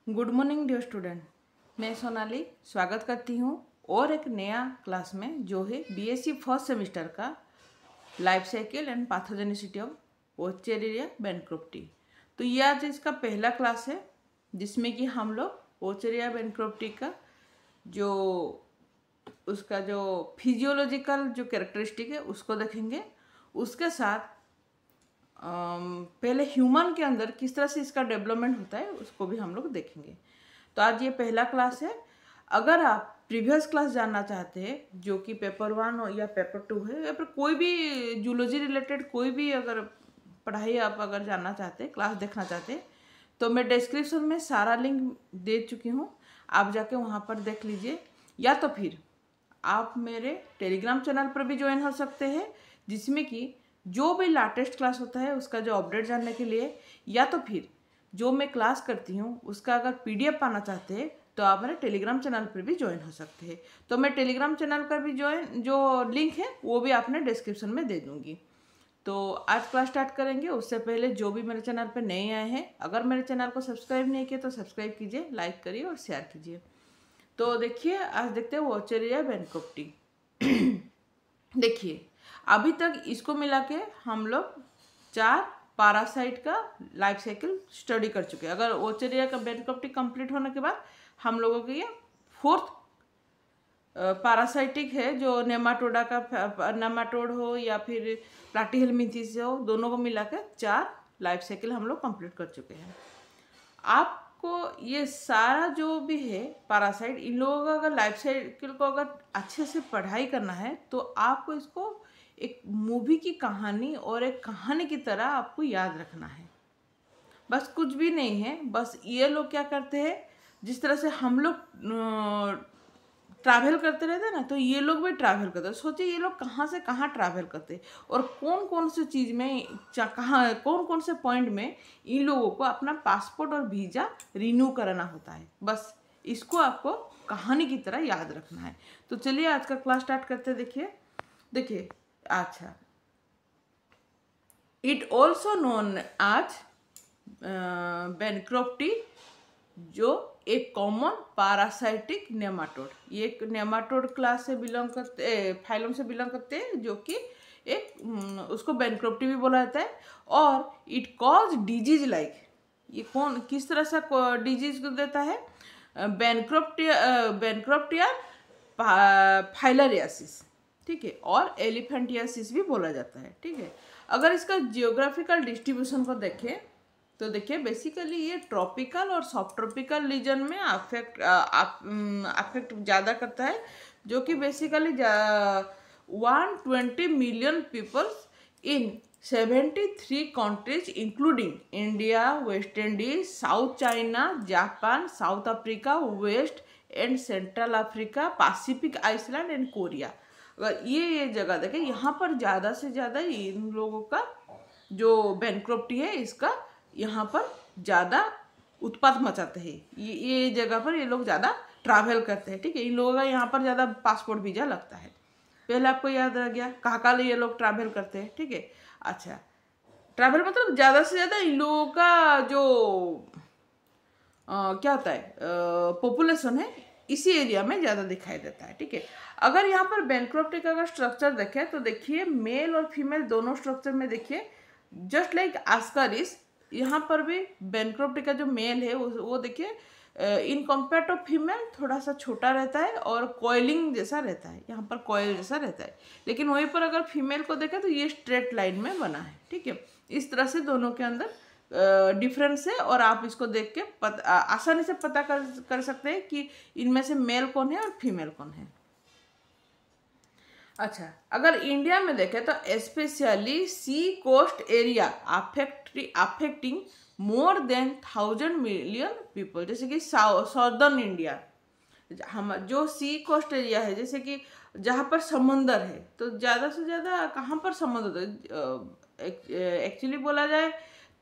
Good morning dear student. मैं सोनाली स्वागत करती हूँ और एक नया क्लास में जो है बीएससी फर्स्ट सेमेस्टर का life cycle and pathogenicity of Wuchereria bancrofti. तो ये आज इसका पहला क्लास है जिसमें कि हम लोग ओचेरिया बैंक्रप्टी का जो उसका जो फिजियोलॉजिकल जो कैरेक्टरिस्टिक है उसको देखेंगे। उसके साथ पहले ह्यूमन के अंदर किस तरह से इसका डेवलपमेंट होता है उसको भी हम लोग देखेंगे। तो आज ये पहला क्लास है। अगर आप प्रीवियस क्लास जानना चाहते हैं जो कि पेपर 1 या पेपर 2 है या फिर कोई भी जूलॉजी रिलेटेड कोई भी अगर पढ़ाई आप अगर जानना चाहते हैं, क्लास देखना चाहते हैं, तो मैं डिस्क्रिप्शन में सारा लिंक दे चुकी हूँ, आप जाके वहाँ पर देख लीजिए। या तो फिर आप मेरे टेलीग्राम चैनल पर भी ज्वाइन हो सकते हैं जिसमें कि जो भी लेटेस्ट क्लास होता है उसका जो अपडेट जानने के लिए, या तो फिर जो मैं क्लास करती हूँ उसका अगर पीडीएफ पाना चाहते हैं तो आप मेरे टेलीग्राम चैनल पर भी ज्वाइन हो सकते हैं। तो मैं टेलीग्राम चैनल का भी जो लिंक है वो भी आपने डिस्क्रिप्शन में दे दूँगी। तो आज क्लास स्टार्ट करेंगे। उससे पहले जो भी मेरे चैनल पर नए आए हैं, अगर मेरे चैनल को सब्सक्राइब नहीं किया तो सब्सक्राइब कीजिए, लाइक करिए और शेयर कीजिए। तो देखिए आज देखते हैं ओचेरिया बैंक्रप्टी। देखिए अभी तक इसको मिला के हम लोग 4 पैरासाइट का लाइफ साइकिल स्टडी कर चुके हैं। अगर ओचेरिया का बैंक्रप्टी कंप्लीट होने के बाद हम लोगों के ये 4th पैरासाइटिक है जो नेमाटोडा का नेमाटोड हो या फिर प्लैटीहेलमिंथेस हो, दोनों को मिलाकर 4 लाइफ साइकिल हम लोग कंप्लीट कर चुके हैं। आपको ये सारा जो भी है पैरासाइट, इन लोगों का अगर लाइफ साइकिल को अगर अच्छे से पढ़ाई करना है तो आपको इसको एक मूवी की कहानी और एक कहानी की तरह आपको याद रखना है। बस कुछ भी नहीं है, बस ये लोग क्या करते हैं, जिस तरह से हम लोग ट्रैवल करते रहते हैं ना, तो ये लोग भी ट्रैवल करते हैं। सोचिए ये लोग कहाँ से कहाँ ट्रैवल करते हैं और कौन कौन से चीज़ में कहाँ कौन कौन से पॉइंट में इन लोगों को अपना पासपोर्ट और वीज़ा रिन्यू कराना होता है। बस इसको आपको कहानी की तरह याद रखना है। तो चलिए आज का क्लास स्टार्ट करते हैं। देखिए अच्छा, it also known as bankruptcy जो एक कॉमन पैरासाइटिक नेमाटोड, ये एक नेमाटोड क्लास से बिलोंग करते, फाइलम से बिलोंग करते हैं, जो कि एक उसको बैंक्रप्टी भी बोला जाता है। और इट कॉज डिजीज लाइक, ये कौन किस तरह से डिजीज को देता है, बैंक्रप्टिया फाइलरियासिस, ठीक है, और एलिफेंटियासिस भी बोला जाता है, ठीक है। अगर इसका जियोग्राफिकल डिस्ट्रीब्यूशन को देखें तो देखिए बेसिकली ये ट्रॉपिकल और सब ट्रॉपिकल रीजन में अफेक्ट ज़्यादा करता है, जो कि basically 120 million peoples in 73 countries including India, West Indies, South China, Japan, South Africa, West and Central Africa, Pacific Iceland and Korea. अगर ये जगह देखें, यहाँ पर ज़्यादा से ज़्यादा इन लोगों का जो बैंक्रप्टी है इसका यहाँ पर ज़्यादा उत्पात मचाते हैं। ये जगह पर ये लोग ज़्यादा ट्रैवल करते हैं, ठीक है। इन लोगों का यहाँ पर ज़्यादा पासपोर्ट वीज़ा लगता है। पहले आपको याद रह गया कहाँ कहाँ ये लोग ट्रैवल करते हैं, ठीक है। अच्छा, ट्रैवल मतलब ज़्यादा से ज़्यादा इन लोगों का जो क्या होता है पॉपुलेशन है इसी एरिया में ज़्यादा दिखाई देता है, ठीक है। अगर यहाँ पर बैंक्रप्टी का अगर स्ट्रक्चर देखें तो देखिए मेल और फीमेल दोनों स्ट्रक्चर में देखिए जस्ट लाइक आस्कारिस, यहाँ पर भी बैंक्रप्टी का जो मेल है वो देखिए इन कंपेयर टू फीमेल थोड़ा सा छोटा रहता है और कॉइलिंग जैसा रहता है, यहाँ पर कॉइल जैसा रहता है। लेकिन वहीं पर अगर फीमेल को देखें तो ये स्ट्रेट लाइन में बना है, ठीक है। इस तरह से दोनों के अंदर डिफरेंस है और आप इसको देख के आसानी से पता कर सकते हैं कि इनमें से मेल कौन है और फीमेल कौन है। अच्छा, अगर इंडिया में देखें तो especially sea coast area affecting more than 1000 million people, जैसे कि साउदर्न इंडिया, हम जो सी कोस्ट एरिया है, जैसे कि जहाँ पर समुंदर है, तो ज़्यादा से ज़्यादा कहाँ पर समुद्र है, एक्चुअली बोला जाए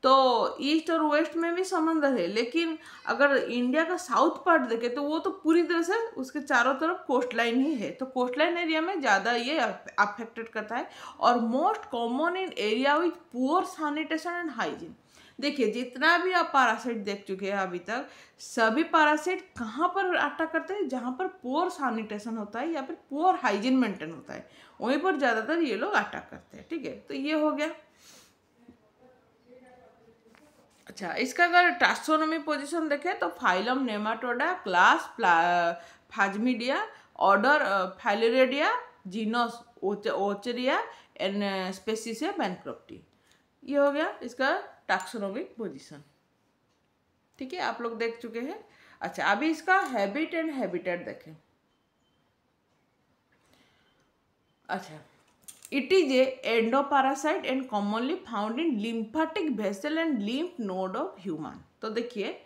तो ईस्ट और वेस्ट में भी समंदर है। लेकिन अगर इंडिया का साउथ पार्ट देखें तो वो तो पूरी तरह से उसके चारों तरफ कोस्ट लाइन ही है, तो कोस्ट लाइन एरिया में ज़्यादा ये अफेक्टेड करता है। और most common in area with poor sanitation and hygiene, देखिए जितना भी आप पैरासाइट देख चुके हैं अभी तक, सभी पैरासाइट कहाँ पर अटैक करते हैं, जहाँ पर पुअर सैनिटेशन होता है या फिर पुअर हाइजीन मेंटेन होता है, वहीं पर ज़्यादातर ये लोग अटैक करते हैं। ठीक है, तो ये हो गया। अच्छा, इसका अगर टैक्सोनॉमी पोजीशन देखें तो phylum Nematoda, class Phasmidia, order Filariidea, genus Wuchereria and species है बैंक्रप्टी। ये हो गया इसका टैक्सोनॉमिक पोजीशन। ठीक है, आप लोग देख चुके हैं। अच्छा, अभी इसका हैबिट एंड हैबिटेट देखें। अच्छा, it is a endoparasite and commonly found in lymphatic vessel and lymph node of human। तो देखिए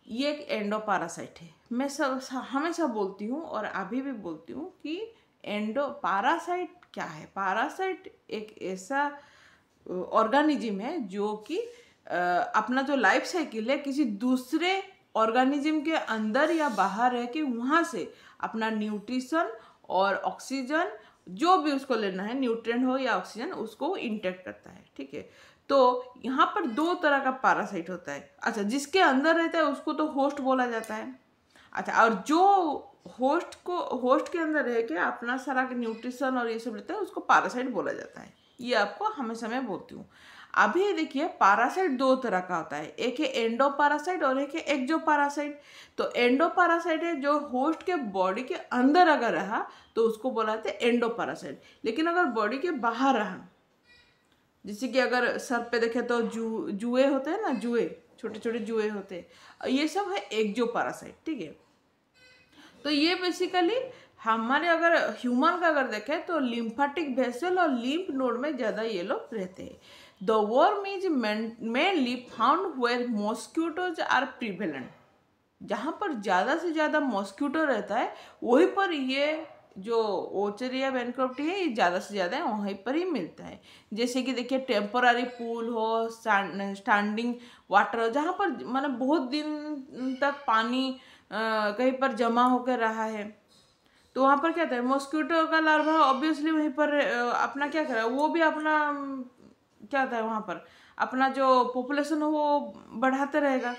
ये एक एंडोपारासाइट है। मैं हमेशा बोलती हूँ और अभी भी बोलती हूँ कि एंडोपारासाइट क्या है। पारासाइट एक ऐसा ऑर्गेनिज्म है जो कि अपना जो लाइफ साइकिल है किसी दूसरे ऑर्गेनिज्म के अंदर या बाहर है कि वहाँ से अपना न्यूट्रिशन और ऑक्सीजन जो भी उसको लेना है, न्यूट्रिएंट हो या ऑक्सीजन, उसको इंटेक्ट करता है। ठीक है, तो यहाँ पर दो तरह का पैरासाइट होता है। अच्छा, जिसके अंदर रहता है उसको तो होस्ट बोला जाता है। अच्छा, और जो होस्ट के अंदर रह के अपना सारा न्यूट्रिशन और ये सब लेता है उसको पैरासाइट बोला जाता है। ये आपको हमेशा मैं बोलती हूँ। अभी देखिए पैरासाइट दो तरह का होता है, एक है एंडोपैरासाइट और एक है एक्सोपैरासाइट। तो एंडोपैरासाइट है जो होस्ट के बॉडी के अंदर अगर रहा तो उसको बोला जाता है एंडोपैरासाइट। लेकिन अगर बॉडी के बाहर रहा, जैसे कि अगर सर पे देखे तो जुए होते हैं ना, जुए, छोटे छोटे जुए होते हैं, ये सब है एक्सोपैरासाइट। ठीक है, तो ये बेसिकली हमारे अगर ह्यूमन का अगर देखें तो लिम्फेटिक वेसल और लिम्फ नोड में ज़्यादा ये लोग रहते हैं। The worm is mainly found where mosquitoes are prevalent. जहाँ पर ज़्यादा से ज़्यादा मॉस्किटो रहता है वहीं पर ये जो ओचरिया बैंक्रप्टी है ये ज़्यादा से ज़्यादा वहीं पर ही मिलता है। जैसे कि देखिए टेम्पोररी पूल हो, स्टैंडिंग वाटर, जहाँ पर मतलब बहुत दिन तक पानी कहीं पर जमा होकर रहा है, तो वहाँ पर क्या होता है, मॉस्किटो का लार्वा ऑब्वियसली वहीं पर अपना क्या कर रहा है, वो भी अपना क्या होता है वहाँ पर अपना जो पॉपुलेशन हो वो बढ़ाते रहेगा।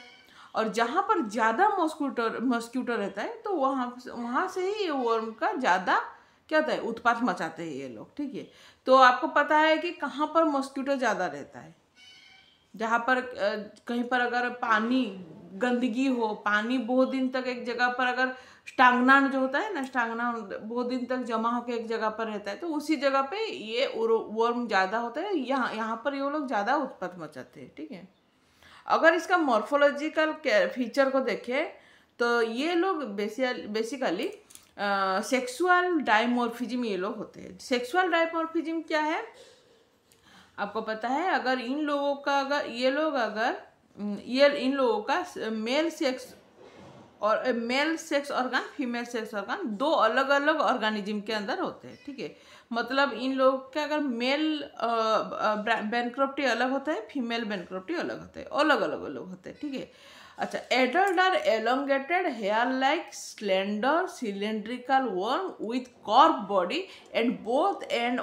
और जहाँ पर ज़्यादा मॉस्किटो रहता है तो वहाँ से ही ये वर्म का ज़्यादा क्या होता है, उत्पात मचाते हैं ये लोग। ठीक है, तो आपको पता है कि कहाँ पर मॉस्किटो ज़्यादा रहता है, जहाँ पर कहीं पर अगर पानी गंदगी हो, पानी बहुत दिन तक एक जगह पर अगर स्टाग्नान जो होता है ना, स्टाग्नान बहुत दिन तक जमा होकर एक जगह पर रहता है, तो उसी जगह पे ये वर्म ज़्यादा होता है। यहाँ पर ये लोग ज़्यादा उत्पात मचाते हैं। ठीक है, अगर इसका मॉर्फोलॉजिकल फीचर को देखें तो ये लोग बेसिकली सेक्सुअल डायमॉर्फिज्म ये लोग होते हैं। सेक्सुअल डायमॉर्फिज्म क्या है आपको पता है, अगर इन लोगों का इन लोगों का male sex organ, female sex organ दो अलग अलग ऑर्गेनिज्म के अंदर होते हैं। ठीक है, मतलब इन लोगों का अगर मेल बैंक्रप्टी अलग होता है, फीमेल बैंक्रप्टी अलग होता है, अलग होते हैं। ठीक है, अच्छा, adult are elongated hair like slender cylindrical worm with curve body and both end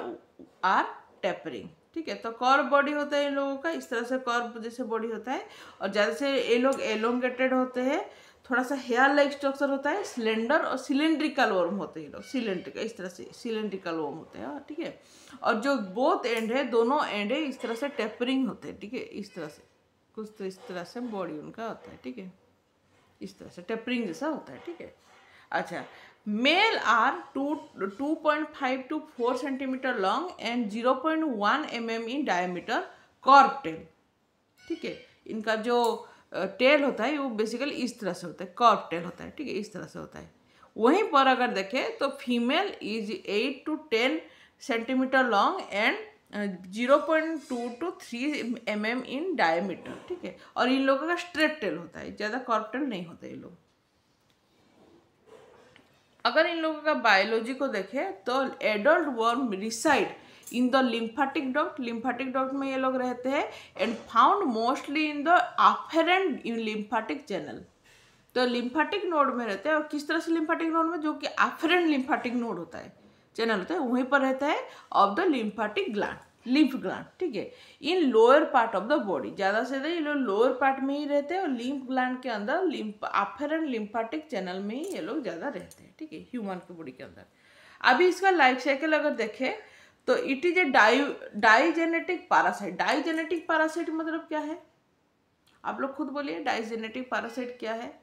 are tapering. ठीक है, तो कर्व बॉडी होता है इन लोगों का, इस तरह से कर्व जैसे बॉडी होता है, और ज़्यादा से ये लोग एलोंगेटेड होते हैं, थोड़ा सा हेयर लाइक स्ट्रक्चर होता है, स्लेंडर और सिलेंड्रिकल वर्म होते हैं ये लोग, सिलेंड्रिकल, इस तरह से सिलेंड्रिकल वर्म होते हैं। ठीक है, और जो बोथ एंड है, दोनों एंड है, इस तरह से टेपरिंग होते हैं। ठीक है, इस तरह से कुछ तो इस तरह से बॉडी उनका होता है। ठीक है, इस तरह से टेपरिंग जैसा होता है। ठीक है, अच्छा, male are 2.5 to 4 centimetre long and 0.1 mm in diameter, curve tail. ठीक है, इनका जो टेल होता है वो बेसिकली इस तरह से होता है, कर्व टेल होता है। ठीक है, इस तरह से होता है। वहीं पर अगर देखें तो female is 8 to 10 centimetre long and 0.2 to 3 mm in diameter. ठीक है, और इन लोगों का स्ट्रेट टेल होता है, ज़्यादा कर्व टेल नहीं होता ये लोग। अगर इन लोगों का बायोलॉजी को देखें तो adult worm reside in the lymphatic duct में ये लोग रहते हैं and found mostly in the afferent lymphatic channel. तो लिम्फेटिक नोड में रहते हैं, और किस तरह से लिम्फेटिक नोड में, जो कि अफेरेंट लिम्फेटिक नोड होता है, चैनल होता है, वहीं पर रहता है of the lymphatic gland. Lymph gland, ठीक है, इन lower part of the body, ज़्यादा से ज़्यादा ये लोग लोअर पार्ट में ही रहते हैं और लिम्फ ग्लैंड के अंदर लिम्फ अफेरेंट लिम्फेटिक चैनल में ही ये लोग ज़्यादा रहते हैं, ठीक है, ह्यूमन की बॉडी के अंदर। अभी इसका लाइफ साइकिल अगर देखें तो it is a digenetic parasite. Digenetic parasite मतलब क्या है, आप लोग खुद बोलिए, डाइजेनेटिक पैरासाइट क्या है?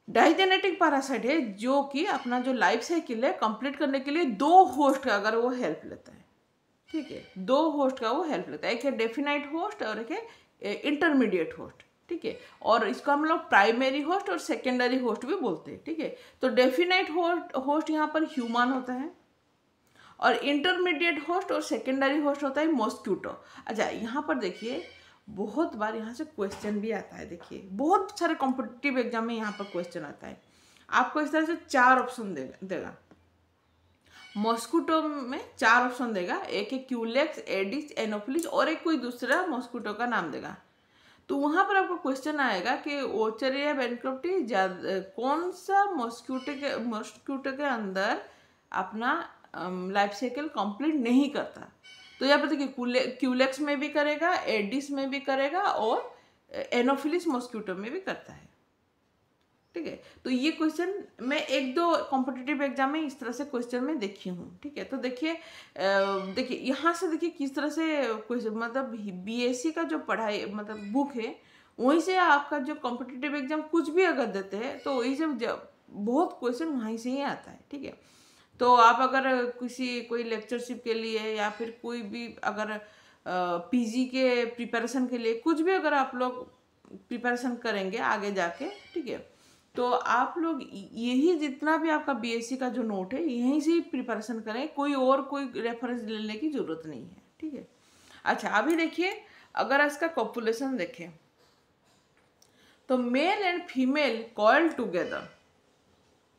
डाइजेनेटिक पैरासाइट है जो कि अपना जो लाइफ साइकिल है कंप्लीट करने के लिए दो होस्ट का अगर वो हेल्प लेता है, ठीक है, दो होस्ट का वो हेल्प लेता है, एक है डेफिनाइट होस्ट और एक है इंटरमीडिएट होस्ट, ठीक है, और इसको हम लोग प्राइमरी होस्ट और सेकेंडरी होस्ट भी बोलते हैं, ठीक है। तो डेफिनाइट होस्ट यहाँ पर ह्यूमन होता है और इंटरमीडिएट होस्ट और सेकेंडरी होस्ट होता है मॉस्क्यूटो। अच्छा, यहाँ पर देखिए बहुत बार यहाँ से क्वेश्चन भी आता है, देखिए बहुत सारे कॉम्पिटिटिव एग्जाम में यहाँ पर क्वेश्चन आता है, आपको इस तरह से 4 ऑप्शन देगा मॉस्क्यूटो में 4 ऑप्शन देगा, एक है क्यूलेक्स, एडिस, एनोफिलिस और एक कोई दूसरा मॉस्क्यूटो का नाम देगा। तो वहाँ पर आपको क्वेश्चन आएगा कि ओचरिया बैनक्रप्टी कौन सा मॉस्क्यूटो के अंदर अपना लाइफ साइकिल कंप्लीट नहीं करता। तो यहाँ पर देखिए क्यूलेक्स में भी करेगा, एडिस में भी करेगा और एनोफिलिस मॉस्क्यूटो में भी करता है, ठीक है। तो ये क्वेश्चन मैं 1-2 कॉम्पिटिटिव एग्जाम में इस तरह से क्वेश्चन में देखी हूँ, ठीक है। तो देखिए यहाँ से देखिए किस तरह से क्वेश्चन, मतलब बीएससी का जो पढ़ाई मतलब बुक है वहीं से आपका जो कॉम्पिटिटिव एग्जाम कुछ भी अगर देते हैं तो वहीं से बहुत क्वेश्चन वहीं से ही आता है, ठीक है। तो आप अगर कोई लेक्चरशिप के लिए या फिर कोई भी अगर पीजी के प्रिपरेशन के लिए कुछ भी अगर आप लोग प्रिपरेशन करेंगे आगे जाके, ठीक है, तो आप लोग यही जितना भी आपका बीएससी का जो नोट है यहीं से ही प्रिपरेशन करें, कोई रेफरेंस लेने की ज़रूरत नहीं है, ठीक है। अच्छा, अभी देखिए अगर इसका पॉपुलेशन देखें तो male and female coil together,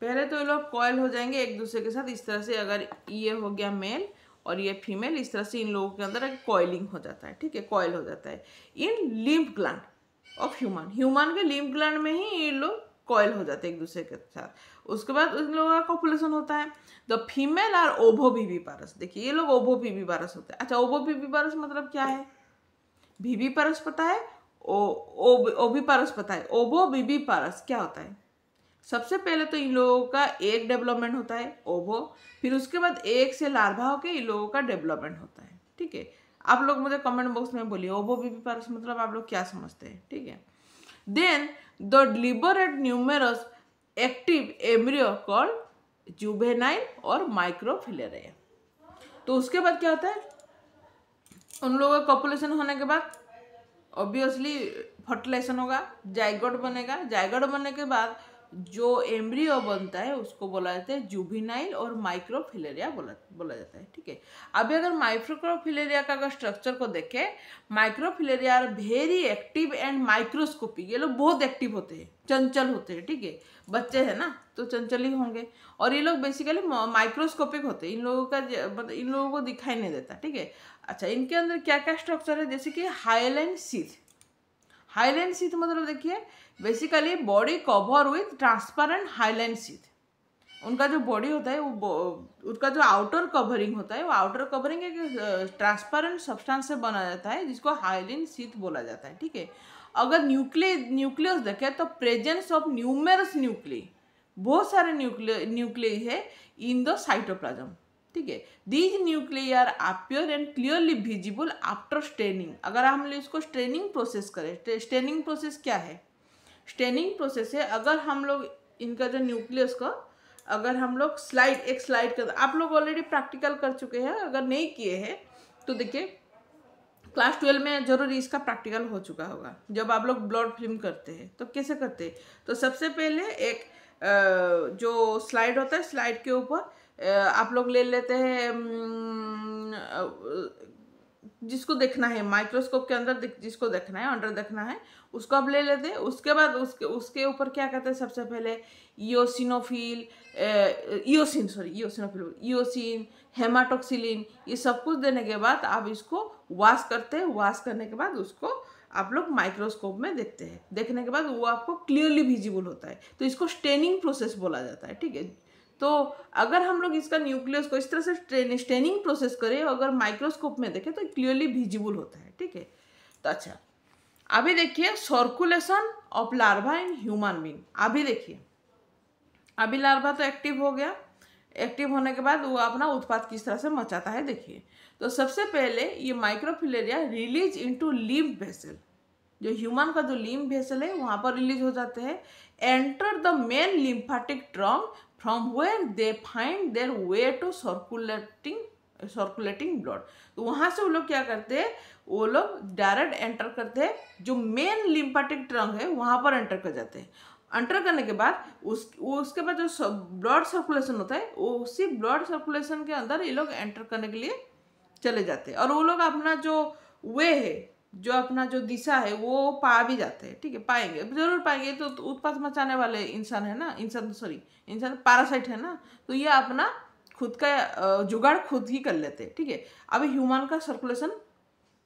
पहले तो ये लोग कॉइल हो जाएंगे एक दूसरे के साथ इस तरह से, अगर ये हो गया मेल और ये फीमेल, इस तरह से इन लोगों के अंदर एक कॉइलिंग हो जाता है, ठीक है, कॉइल हो जाता है इन लिम्फ ग्लैंड ऑफ ह्यूमन के लिम्फ ग्लैंड में ही ये लोग कॉइल हो जाते हैं एक दूसरे के साथ। उसके बाद उन लोगों का कॉपुलेशन होता है। द फीमेल आर ओवोविविपारस, देखिए ये लोग ओवोविविपारस होते हैं। अच्छा, ओवोविविपारस मतलब क्या है? विविपारस पता है, ओविपारस पता है, ओवोविविपारस क्या होता है? सबसे पहले तो इन लोगों का एक डेवलपमेंट होता है ओवो, फिर उसके बाद एक से लार्वा होकर इन लोगों का डेवलपमेंट होता है, ठीक है। आप लोग मुझे कमेंट बॉक्स में बोलिए ओवोविविपारस मतलब आप लोग क्या समझते हैं, ठीक है। Then the deliberate numerous active embryo called juvenile और माइक्रोफिलेरिया। तो उसके बाद क्या होता है, उन लोगों का पॉपुलेशन होने के बाद ऑब्वियसली फर्टिलाइजेशन होगा, जाइगोट बनेगा, जाइगोट बनने के बाद जो एम्ब्रियो बनता है उसको बोला जाता है जुवेनाइल और माइक्रोफिलेरिया बोला जाता है, ठीक है। अभी अगर माइक्रोफिलेरिया का अगर स्ट्रक्चर को देखें, microfilaria are very active and microscopic, ये लोग बहुत एक्टिव होते हैं, चंचल होते हैं, ठीक है, बच्चे हैं ना तो चंचल ही होंगे, और ये लोग बेसिकली माइक्रोस्कोपिक होते हैं, इन लोगों का मतलब इन लोगों को दिखाई नहीं देता, ठीक है। अच्छा, इनके अंदर क्या क्या स्ट्रक्चर है, जैसे कि हाइलाइन शीथ। हाइलाइन शीथ मतलब देखिए basically body cover with transparent hyaline sheath. उनका जो बॉडी होता है वो उसका जो आउटर कवरिंग होता है वो आउटर कवरिंग एक ट्रांसपेरेंट सब्सटेंस से बना जाता है जिसको हाइलाइन शीथ बोला जाता है, ठीक है। अगर न्यूक्लियस देखें तो प्रेजेंस ऑफ न्यूमेरस न्यूक्लिय, बहुत सारे न्यूक्लिय है इन द साइटोप्लाज्म, ठीक है। These nuclei are appear and clearly visible after staining. अगर हम इसको स्टेनिंग प्रोसेस करें, स्टेनिंग प्रोसेस क्या है? स्टेनिंग प्रोसेस है अगर हम लोग इनका जो न्यूक्लियस का अगर हम लोग एक स्लाइड कर, आप लोग ऑलरेडी प्रैक्टिकल कर चुके हैं, अगर नहीं किए हैं तो देखिए क्लास 12 में जरूर इसका प्रैक्टिकल हो चुका होगा। जब आप लोग ब्लड फिल्म करते हैं तो कैसे करते हैं, तो सबसे पहले एक जो स्लाइड होता है, स्लाइड के ऊपर आप लोग ले लेते हैं जिसको देखना है, माइक्रोस्कोप के अंदर जिसको देखना है, अंडर देखना है, उसको आप ले लेते हैं। उसके बाद उसके ऊपर क्या करते हैं, सबसे पहले इयोसिन, हेमाटोक्सिलिन, ये सब कुछ देने के बाद आप इसको वॉश करते हैं। वॉश करने के बाद उसको आप लोग माइक्रोस्कोप में देखते हैं। देखने के बाद वो आपको क्लियरली विजिबल होता है, तो इसको स्टेनिंग प्रोसेस बोला जाता है, ठीक है। तो अगर हम लोग इसका न्यूक्लियस को इस तरह से स्टेनिंग प्रोसेस करें, अगर माइक्रोस्कोप में देखें तो क्लियरली विजिबल होता है, ठीक है। तो अच्छा, अभी देखिए circulation of larva in human being. अभी देखिए, अभी लार्वा तो एक्टिव हो गया, एक्टिव होने के बाद वो अपना उत्पाद किस तरह से मचाता है देखिए। तो सबसे पहले ये microfilaria release into lymph vessel, जो ह्यूमन का जो लिम्फ वेसल है वहाँ पर रिलीज हो जाते हैं, enter the main lymphatic trunk from where they find their way to circulating blood. तो वहाँ से वो लोग क्या करते हैं, वो लोग डायरेक्ट एंटर करते हैं, जो मेन लिम्फेटिक ट्रंक है वहाँ पर एंटर कर जाते हैं। एंटर करने के बाद उसके बाद जो ब्लड सर्कुलेशन होता है, उसी ब्लड सर्कुलेशन के अंदर ये लोग एंटर करने के लिए चले जाते हैं, और वो लोग अपना जो वे है, जो अपना जो दिशा है वो पा भी जाते हैं, ठीक है, पाएंगे, जरूर पाएंगे। तो उत्पात मचाने वाले इंसान है ना, इंसान पैरासाइट है ना, तो ये अपना खुद का जुगाड़ खुद ही कर लेते हैं, ठीक है। अभी ह्यूमन का सर्कुलेशन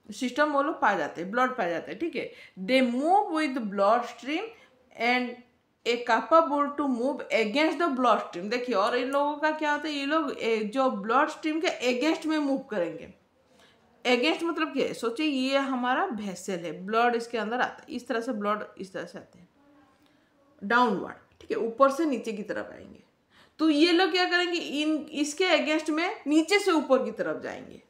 सिस्टम वो लोग पा जाते हैं, ब्लड पा जाते हैं, ठीक है। They move with blood stream and are capable to move against the blood stream. देखिए, और इन लोगों का क्या होता है, ये लोग जो ब्लड स्ट्रीम के अगेंस्ट में मूव करेंगे। अगेंस्ट मतलब क्या है, सोचिए ये हमारा वेसल है, ब्लड इसके अंदर आता है, इस तरह से ब्लड इस तरह से आते हैं डाउनवर्ड, ठीक है, ऊपर से नीचे की तरफ आएंगे। तो ये लोग क्या करेंगे, इसके अगेंस्ट में नीचे से ऊपर की तरफ जाएंगे,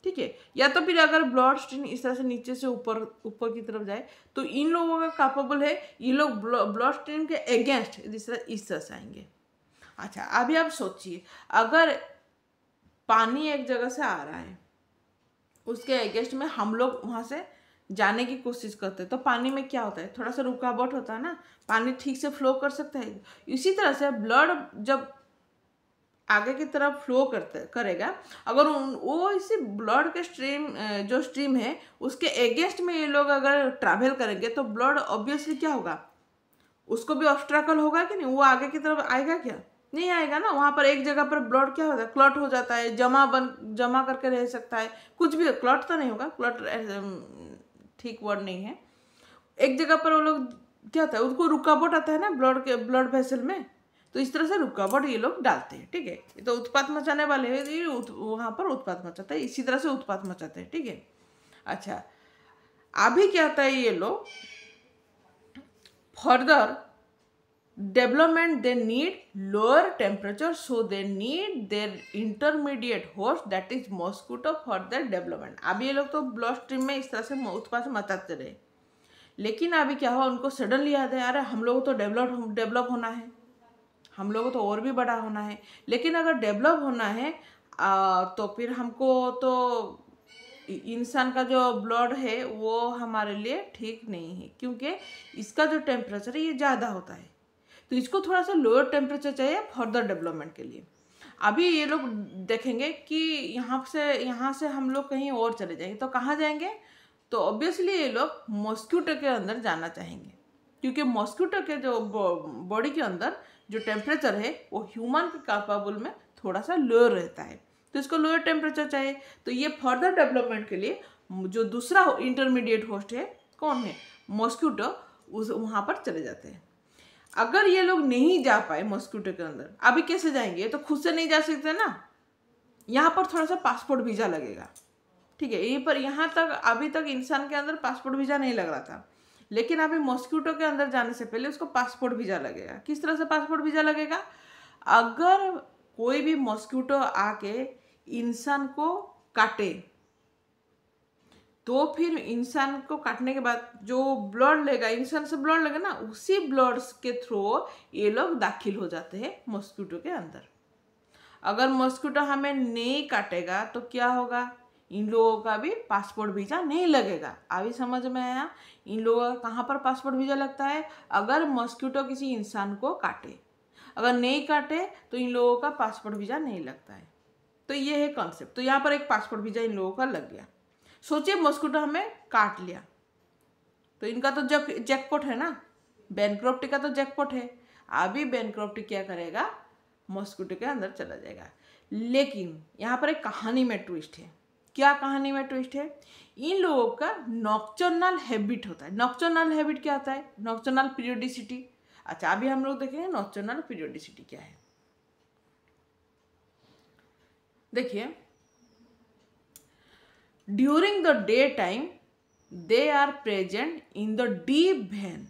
ठीक है। या तो फिर अगर ब्लड स्ट्रीम इस तरह से नीचे से ऊपर की तरफ जाए तो इन लोगों का कैपेबल है, ये लोग ब्लड स्ट्रीम के अगेंस्ट इस तरह से आएंगे। अच्छा, अभी आप सोचिए, अगर पानी एक जगह से आ रहा है, उसके अगेंस्ट में हम लोग वहाँ से जाने की कोशिश करते हैं, तो पानी में क्या होता है, थोड़ा सा रुकावट होता है ना, पानी ठीक से फ्लो कर सकता है। इसी तरह से ब्लड जब आगे की तरफ फ्लो करेगा, अगर वो इसी ब्लड के स्ट्रीम है उसके अगेंस्ट में ये लोग अगर ट्रैवल करेंगे, तो ब्लड ऑब्वियसली क्या होगा, उसको भी ऑब्स्ट्रकल होगा कि नहीं, वो आगे की तरफ आएगा क्या, नहीं आएगा ना। वहाँ पर एक जगह पर ब्लड क्या होता है, क्लॉट हो जाता है, जमा करके रह सकता है, कुछ भी, क्लॉट तो नहीं होगा, क्लॉट ठीक वर्ड नहीं है। एक जगह पर वो लोग क्या होता है, उसको रुकावट आता है ना ब्लड वेसल में, तो इस तरह से रुकावट ये लोग डालते हैं, ठीक है। ये तो उत्पात मचाने वाले हैं, ये वहाँ पर उत्पात मचाते हैं, इसी तरह से उत्पात मचाते हैं, ठीक है। अच्छा, अभी क्या होता है, ये लोग further development they need lower temperature, so they need their intermediate host that is mosquito for their development. अभी ये लोग तो ब्लड स्ट्रीम में इस तरह से उत्पात मचाते रहे, लेकिन अभी क्या हुआ, उनको सडनली याद है, अरे हम लोग तो डेवलप होना है, हम लोगों को तो और भी बड़ा होना है। लेकिन अगर डेवलप होना है तो फिर हमको तो इंसान का जो ब्लड है वो हमारे लिए ठीक नहीं है, क्योंकि इसका जो टेम्परेचर है ये ज़्यादा होता है, तो इसको थोड़ा सा लोअर टेम्परेचर चाहिए फर्दर डेवलपमेंट के लिए। अभी ये लोग देखेंगे कि यहाँ से हम लोग कहीं और चले जाएंगे, तो कहाँ जाएंगे, तो ऑब्वियसली ये लोग मॉस्किटो के अंदर जाना चाहेंगे, क्योंकि मॉस्किटो के जो बॉडी के अंदर जो टेम्परेचर है वो ह्यूमन के कैपेबल में थोड़ा सा लोअर रहता है, तो इसको लोअर टेम्परेचर चाहिए। तो ये फर्दर डेवलपमेंट के लिए जो दूसरा इंटरमीडिएट होस्ट है कौन है, मॉस्किटो, वहाँ पर चले जाते हैं। अगर ये लोग नहीं जा पाए मॉस्किटो के अंदर, अभी कैसे जाएंगे, तो खुद से नहीं जा सकते ना, यहाँ पर थोड़ा सा पासपोर्ट वीज़ा लगेगा, ठीक है। यहीं पर यहाँ तक अभी तक इंसान के अंदर पासपोर्ट वीज़ा नहीं लग रहा था, लेकिन अभी मॉस्किटो के अंदर जाने से पहले उसको पासपोर्ट वीज़ा लगेगा। किस तरह से पासपोर्ट वीज़ा लगेगा, अगर कोई भी मॉस्किटो आके इंसान को काटे, तो फिर इंसान को काटने के बाद जो ब्लड लेगा, इंसान से ब्लड लेगा ना, उसी ब्लड के थ्रू ये लोग दाखिल हो जाते हैं मॉस्किटो के अंदर। अगर मॉस्किटो हमें नहीं काटेगा तो क्या होगा, इन लोगों का भी पासपोर्ट वीज़ा नहीं लगेगा। अभी समझ में आया, इन लोगों का कहाँ पर पासपोर्ट वीज़ा लगता है, अगर मॉस्किटो किसी इंसान को काटे, अगर नहीं काटे तो इन लोगों का पासपोर्ट वीज़ा नहीं लगता है। तो ये है कॉन्सेप्ट। तो यहाँ पर एक पासपोर्ट वीज़ा इन लोगों का लग गया। सोचिए मॉस्किटो हमें काट लिया, तो इनका तो जैकपॉट है ना, बैंक्रप्टी का तो जैकपॉट है। अभी बैंक्रप्टी क्या करेगा, मॉस्किटो के अंदर चला जाएगा। लेकिन यहाँ पर एक कहानी में ट्विस्ट है। क्या कहानी में ट्विस्ट है, इन लोगों का नॉक्टर्नल हैबिट होता है। नॉक्टर्नल हैबिट क्या होता है, नॉक्टर्नल पीरियोडिसिटी। अच्छा, अभी हम लोग देखेंगे नॉक्टर्नल पीरियोडिसिटी क्या है। देखिए, during the day time they are present in the deep vein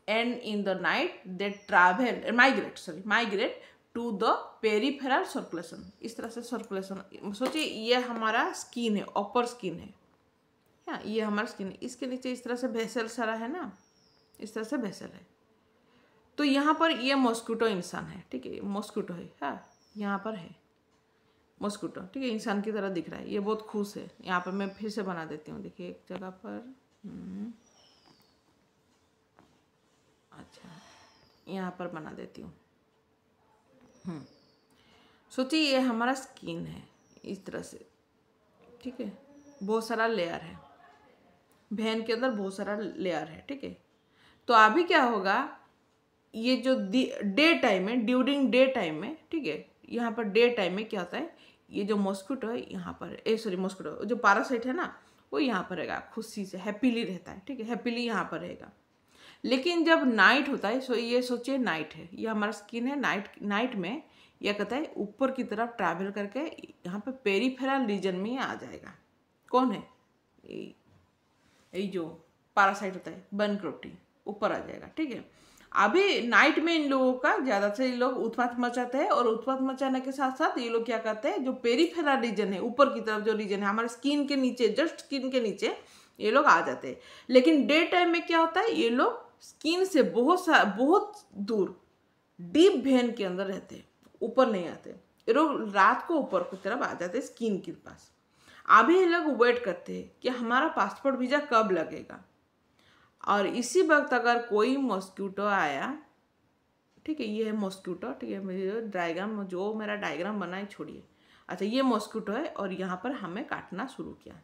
and in the night they migrate to the peripheral circulation। इस तरह से सर्कुलेशन, सोचिए ये हमारा स्किन है, अपर स्किन है, या ये हमारा स्किन है, इसके नीचे इस तरह से वेसल सारा है ना, इस तरह से वेसल है। तो यहाँ पर ये मॉस्किटो इंसान है, ठीक है, मॉस्किटो है, हाँ यहाँ पर है मॉस्किटो, ठीक है, इंसान की तरह दिख रहा है, ये बहुत खुश है। यहाँ पर मैं फिर से बना देती हूँ, देखिए एक जगह पर, अच्छा यहाँ पर बना देती हूँ। सोचिए ये हमारा स्किन है इस तरह से, ठीक है, बहुत सारा लेयर है, वेन के अंदर बहुत सारा लेयर है, ठीक है। तो अभी क्या होगा, ये जो डे टाइम है, ड्यूरिंग डे टाइम में, ठीक है, यहाँ पर डे टाइम में क्या होता है, ये जो मॉस्किटो है यहाँ पर, मॉस्किटो जो पैरासाइट है ना, वो यहाँ पर रहेगा, खुशी से हैप्पीली रहता है, ठीक है, हैप्पीली यहाँ पर रहेगा। लेकिन जब नाइट होता है, ये सोचिए नाइट है, ये हमारा स्किन है, नाइट में यह कहता है ऊपर की तरफ ट्रैवल करके यहाँ पे पेरिफेरल रीजन में आ जाएगा। कौन है, ये जो पैरासाइट होता है बनक्रोप्टी, ऊपर आ जाएगा, ठीक है। अभी नाइट में इन लोगों का ज़्यादा से लोग उत्पात मचाते हैं, और उत्पात मचाने के साथ साथ ये लोग क्या करते हैं, जो पेरिफेरल रीजन है, ऊपर की तरफ जो रीजन है हमारे स्किन के नीचे, जस्ट स्किन के नीचे ये लोग आ जाते हैं। लेकिन डे टाइम में क्या होता है, ये लोग स्किन से बहुत दूर डीप वेन के अंदर रहते हैं, ऊपर नहीं आते। ये लोग रात को ऊपर की तरफ आ जाते हैं स्किन के पास। अभी ये लोग वेट करते हैं कि हमारा पासपोर्ट वीज़ा कब लगेगा, और इसी वक्त अगर कोई मॉस्किटो आया, ठीक है, ये है मॉस्किटो, ठीक है, मेरा डायग्राम बना है छोड़िए, अच्छा ये मॉस्किटो है, और यहाँ पर हमें काटना शुरू किया।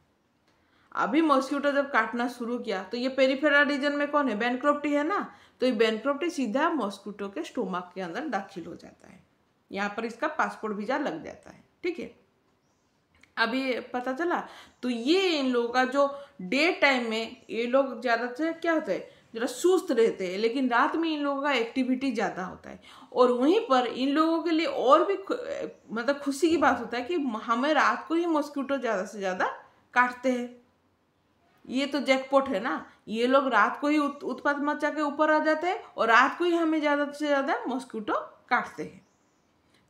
अभी मॉस्किटो जब काटना शुरू किया तो ये पेरिफेरल रीजन में कौन है, बेनक्रोप्टी है ना, तो ये बेनक्रोप्टी सीधा मॉस्किटो के स्टोमक के अंदर दाखिल हो जाता है, यहाँ पर इसका पासपोर्ट वीजा लग जाता है, ठीक है। अभी पता चला। तो ये इन लोगों का जो डे टाइम में ये लोग ज़्यादा से क्या होता है, जरा सुस्त रहते हैं, लेकिन रात में इन लोगों का एक्टिविटी ज़्यादा होता है। और वहीं पर इन लोगों के लिए और भी मतलब खुशी की बात होता है कि हमें रात को ही मॉस्किटो ज़्यादा से ज़्यादा काटते हैं। ये तो जैकपॉट है ना, ये लोग रात को ही उत्पात मचा के ऊपर आ जाते हैं, और रात को ही हमें ज़्यादा से ज़्यादा मॉस्किटो काटते हैं।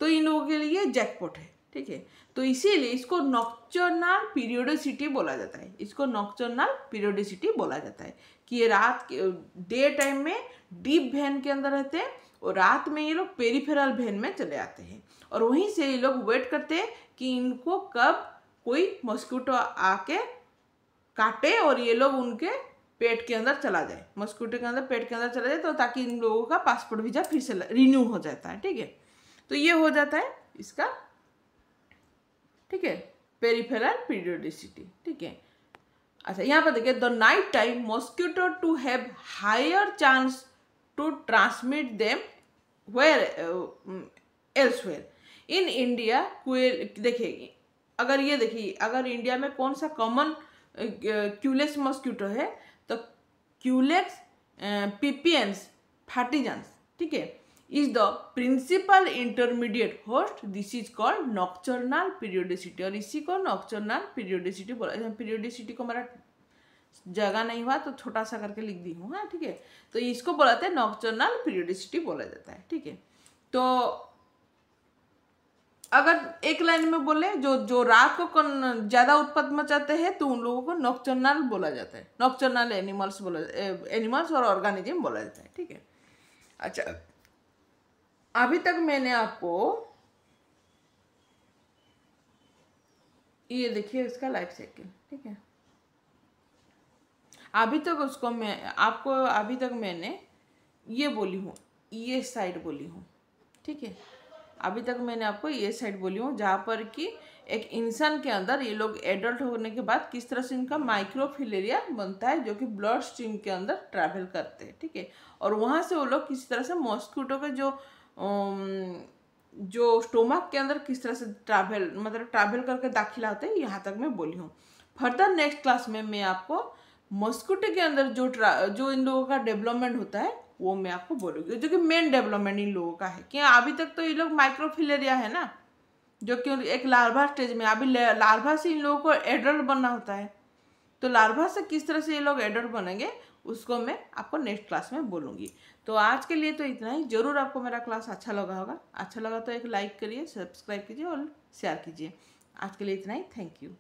तो इन लोगों के लिए जैकपॉट है, ठीक है। तो इसीलिए इसको नॉक्टर्नल पीरियोडिसिटी बोला जाता है, इसको नॉक्टर्नल पीरियोडिसिटी बोला जाता है कि ये रात डे टाइम में डीप वेन के अंदर रहते हैं, और रात में ये लोग पेरिफेरल वेन में चले आते हैं, और वहीं से ये लोग वेट करते हैं कि इनको कब कोई मॉस्किटो आके काटे और ये लोग उनके पेट के अंदर चला जाए, मॉस्किटो के अंदर पेट के अंदर चला जाए, तो ताकि इन लोगों का पासपोर्ट वीजा फिर से रिन्यू हो जाता है, ठीक है। तो ये हो जाता है इसका, ठीक है, पेरिफेरल पीरियोडिसिटी, ठीक है। अच्छा यहाँ पर देखिए, the night time mosquito to have higher chance to transmit them where elsewhere in India. देखिए अगर इंडिया में कौन सा कॉमन क्यूलेक्स मॉस्किटो है, तो क्यूलेक्स पिपियंस फार्टिजेंस, ठीक है, is the principal intermediate host. This is called nocturnal periodicity, और इसी को नॉक्टर्नल पीरियोडिसिटी बोला। पीरियोडिसिटी को मेरा जगह नहीं हुआ तो छोटा सा करके लिख दी हूँ, हाँ ठीक है। तो इसको बोलाते हैं नॉक्टर्नल पीरियोडिसिटी बोला जाता है, ठीक है। तो अगर एक लाइन में बोले, जो रात को ज़्यादा उत्पात मचाते हैं तो उन लोगों को नॉक्टर्नल बोला जाता है, नॉक्टर्नल एनिमल्स और ऑर्गेनिज्म बोला जाता है, ठीक है। अच्छा अभी तक मैंने आपको ये देखिए इसका लाइफ साइकिल, ठीक है। अभी तक मैंने ये बोली हूँ, ये साइड बोली हूँ, ठीक है। अभी तक मैंने आपको ये साइड बोली हूँ जहाँ पर कि एक इंसान के अंदर ये लोग एडल्ट होने के बाद किस तरह से इनका माइक्रोफिलेरिया बनता है, जो कि ब्लड स्ट्रीम के अंदर ट्रैवल करते हैं, ठीक है। और वहाँ से वो लोग किस तरह से मॉस्किटो के जो स्टोमक के अंदर किस तरह से ट्रैवल करके दाखिला होते हैं, यहाँ तक मैं बोली हूँ। फर्दर नेक्स्ट क्लास में मैं आपको मॉस्किटो के अंदर जो इन लोगों का डेवलपमेंट होता है वो मैं आपको बोलूँगी, जो कि मेन डेवलपमेंट इन लोगों का है। कि अभी तक तो ये लोग माइक्रोफिलेरिया है ना, जो कि एक लार्वा स्टेज में, अभी लार्वा से इन लोगों को एडल्ट बनना होता है। तो लार्वा से किस तरह से ये लोग एडल्ट बनेंगे उसको मैं आपको नेक्स्ट क्लास में बोलूँगी। तो आज के लिए तो इतना ही। ज़रूर आपको मेरा क्लास अच्छा लगा होगा। अच्छा लगा तो एक लाइक करिए, सब्सक्राइब कीजिए और शेयर कीजिए। आज के लिए इतना ही। Thank you.